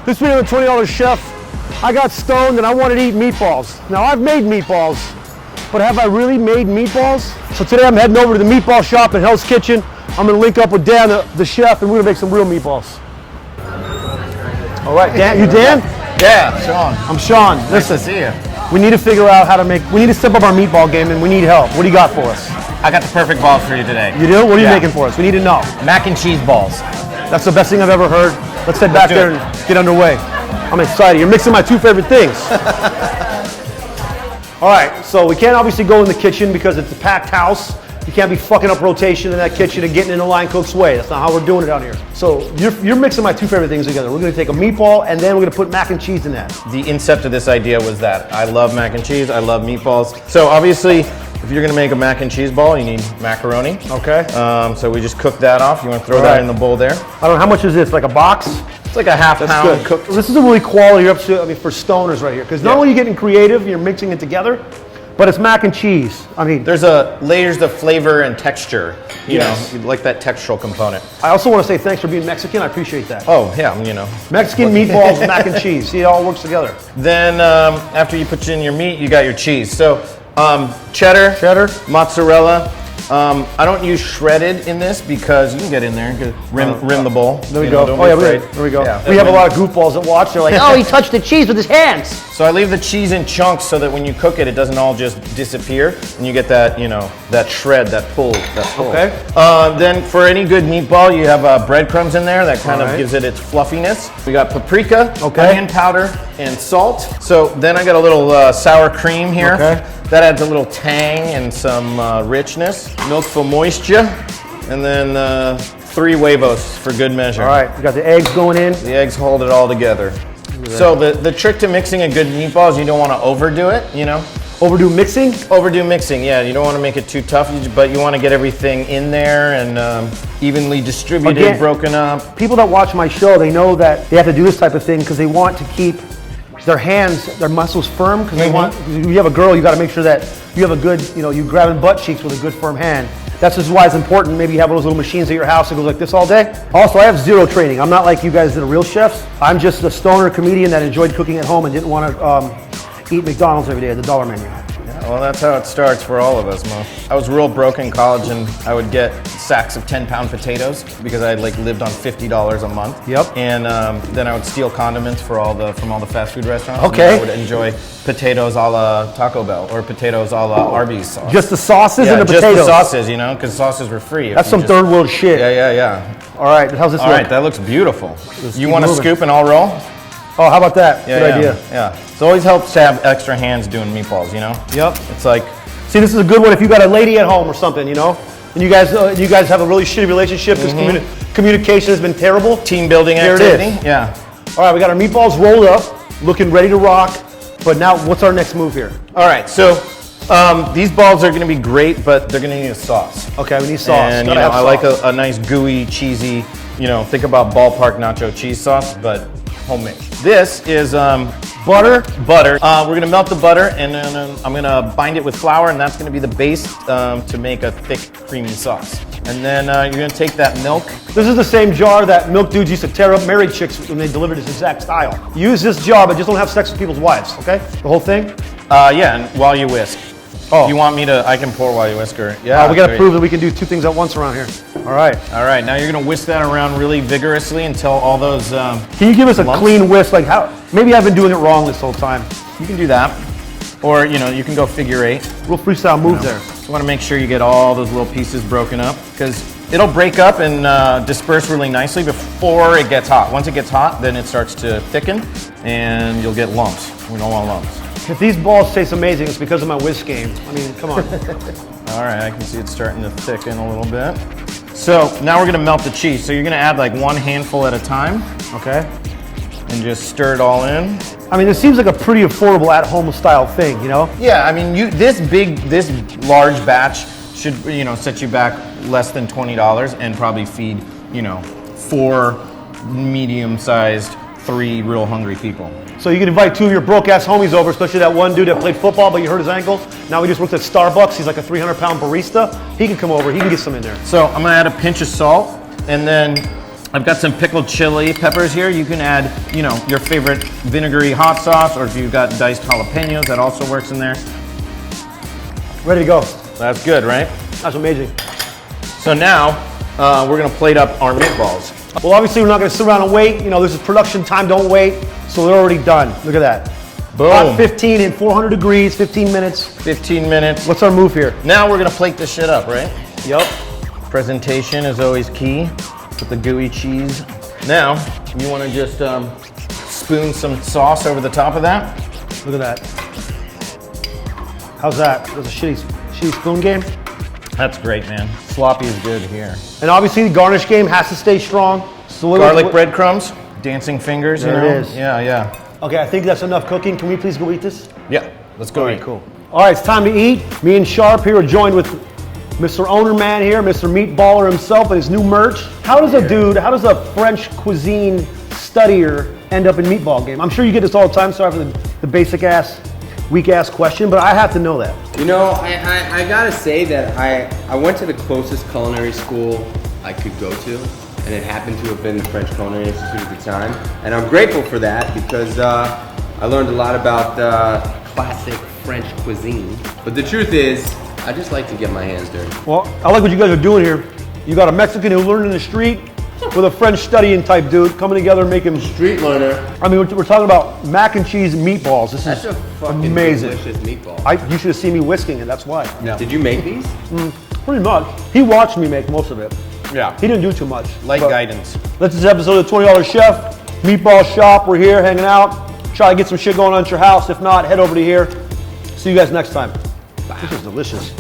This video of $20 Chef, I got stoned and I wanted to eat meatballs. Now I've made meatballs, but have I really made meatballs? So today I'm heading over to the Meatball Shop in Hell's Kitchen. I'm gonna link up with Dan, the chef, and we're gonna make some real meatballs. All right, Dan, you Dan? Yeah, Sean. I'm Sean. Nice Listen, to see you. we need to figure out how to we need to step up our meatball game and we need help. What do you got for us? I got the perfect balls for you today. You do? What are you making for us? We need to know. Mac and cheese balls. That's the best thing I've ever heard. Let's head back there and get underway. I'm excited. You're mixing my two favorite things. All right, so we can't obviously go in the kitchen because it's a packed house. You can't be fucking up rotation in that kitchen and getting in the line cook's way. That's not how we're doing it out here. So you're mixing my two favorite things together. We're gonna take a meatball and then we're gonna put mac and cheese in that. The incept of this idea was that I love mac and cheese, I love meatballs. So obviously, if you're gonna make a mac and cheese ball, you need macaroni. Okay. So we just cook that off. You wanna throw that in the bowl there? I don't know, how much is this, like a box? It's like a half pound cooked. This is a really quality for stoners right here. Because not only are you getting creative, you're mixing it together, but it's mac and cheese. I mean, there's layers of flavor and texture. You know, you like that textural component. I also want to say thanks for being Mexican. I appreciate that. Oh yeah, you know. Mexican meatballs, mac and cheese. See, it all works together. Then after you put in your meat, you got your cheese. So cheddar, mozzarella. I don't use shredded in this because you can get in there and rim the bowl. There we go. Oh yeah, there we go. Yeah. We have a lot of goofballs that watch. They're like, oh, he touched the cheese with his hands. So I leave the cheese in chunks so that when you cook it, it doesn't all just disappear, and you get that, you know, that shred, that pull. Okay. Then for any good meatball, you have breadcrumbs in there. That kind of gives it its fluffiness. We got paprika, onion powder, and salt. So then I got a little sour cream here. Okay. That adds a little tang and some richness. Milk for moisture, and then 3 huevos for good measure. All right, we got the eggs going in. The eggs hold it all together. So the trick to mixing a good meatball is you don't want to overdo it, you know? Overdo mixing? Overdo mixing, yeah. You don't want to make it too tough, but you want to get everything in there and evenly distributed, again, broken up. People that watch my show, they know that they have to do this type of thing because they want to keep their hands, their muscles firm, because they want, if you have a girl, you got to make sure that you have a good, you know, you grabbing butt cheeks with a good firm hand. That's just why it's important. Maybe you have those little machines at your house that goes like this all day. Also, I have zero training. I'm not like you guys that are real chefs. I'm just a stoner comedian that enjoyed cooking at home and didn't want to eat McDonald's every day at the dollar menu. Well, that's how it starts for all of us, Mo. I was real broke in college, and I would get sacks of 10-pound potatoes because I had lived on $50 a month. Yep. And then I would steal condiments from all the fast food restaurants. Okay. And I would enjoy potatoes a la Taco Bell or potatoes a la Arby's sauce. Just the sauces and the potatoes. Just the sauces, you know, because sauces were free. That's some third world shit. Yeah. All right, how's this look? All right, that looks beautiful. You want to scoop and I'll roll? Oh, how about that? Yeah, Good idea. Yeah. It always helps to have extra hands doing meatballs, you know? Yep. It's like, see, this is a good one if you got a lady at home or something, you know? And you guys have a really shitty relationship because communication has been terrible. Team building There activity. it is. Yeah. All right, we got our meatballs rolled up, looking ready to rock. But now, what's our next move here? All right, so these balls are going to be great, but they're going to need a sauce. Okay, we need sauce. And I like a nice gooey, cheesy, you know, think about ballpark nacho cheese sauce, but homemade. This is butter. We're gonna melt the butter, and then I'm gonna bind it with flour, and that's gonna be the base to make a thick, creamy sauce. And then you're gonna take that milk. This is the same jar that milk dudes used to tear up married chicks when they delivered this exact style. Use this jar, but just don't have sex with people's wives, okay? The whole thing? Yeah, and while you whisk. Oh. If you want me to, I can pour while you whisk her. Yeah. We gotta prove that we can do two things at once around here. All right. All right, now you're gonna whisk that around really vigorously until all those Can you give us a clean whisk? Like how, maybe I've been doing it wrong this whole time. You can do that. Or, you know, you can go figure 8. Real freestyle move there. Just wanna make sure you get all those little pieces broken up because it'll break up and disperse really nicely before it gets hot. Once it gets hot, then it starts to thicken and you'll get lumps. We don't want lumps. If these balls taste amazing, it's because of my whisk game. I mean, come on. All right, I can see it's starting to thicken a little bit. So now we're gonna melt the cheese. So you're gonna add like 1 handful at a time. Okay. And just stir it all in. I mean, this seems like a pretty affordable at-home style thing, you know? Yeah, I mean, this large batch should, you know, set you back less than $20 and probably feed, you know, 4 medium-sized, 3 real hungry people. So you can invite 2 of your broke-ass homies over, especially that one dude that played football but you hurt his ankle. Now he just works at Starbucks. He's like a 300-pound barista. He can come over. He can get some in there. So I'm gonna add a pinch of salt, and then I've got some pickled chili peppers here. You can add, you know, your favorite vinegary hot sauce, or if you've got diced jalapenos, that also works in there. Ready to go. That's good, right? That's amazing. So now, we're gonna plate up our meatballs. Well, obviously we're not gonna sit around and wait. You know, this is production time, don't wait. So they're already done. Look at that. Boom. About 15 and 400 degrees, 15 minutes. 15 minutes. What's our move here? Now we're gonna plate this shit up, right? Yep. Presentation is always key with the gooey cheese. Now, you wanna just spoon some sauce over the top of that. Look at that. How's that? That was a shitty spoon game. That's great, man. Sloppy is good here. And obviously the garnish game has to stay strong. So Garlic breadcrumbs, dancing fingers, There you know? it is. Yeah, yeah. Okay, I think that's enough cooking. Can we please go eat this? Yeah, let's go eat. Cool. All right, it's time to eat. Me and Sharp here are joined with Mr. Owner Man here, Mr. Meatballer himself, and his new merch. How does a French cuisine studier end up in Meatball game? I'm sure you get this all the time. Sorry for the basic ass, weak ass question, but I have to know that. You know, I gotta say that I went to the closest culinary school I could go to, and it happened to have been the French Culinary Institute at the time. And I'm grateful for that because I learned a lot about classic French cuisine. But the truth is, I just like to get my hands dirty. Well, I like what you guys are doing here. You got a Mexican who learned in the street with a French studying type dude coming together and making Street learner. I mean, we're talking about mac and cheese and meatballs. This That's is a fucking amazing. delicious meatball. You should have seen me whisking it, that's why. Yeah. Did you make these? Pretty much. He watched me make most of it. Yeah. He didn't do too much. Light but guidance. This is episode of $20 Chef, Meatball Shop. We're here hanging out. Try to get some shit going on at your house. If not, head over to here. See you guys next time. This is delicious.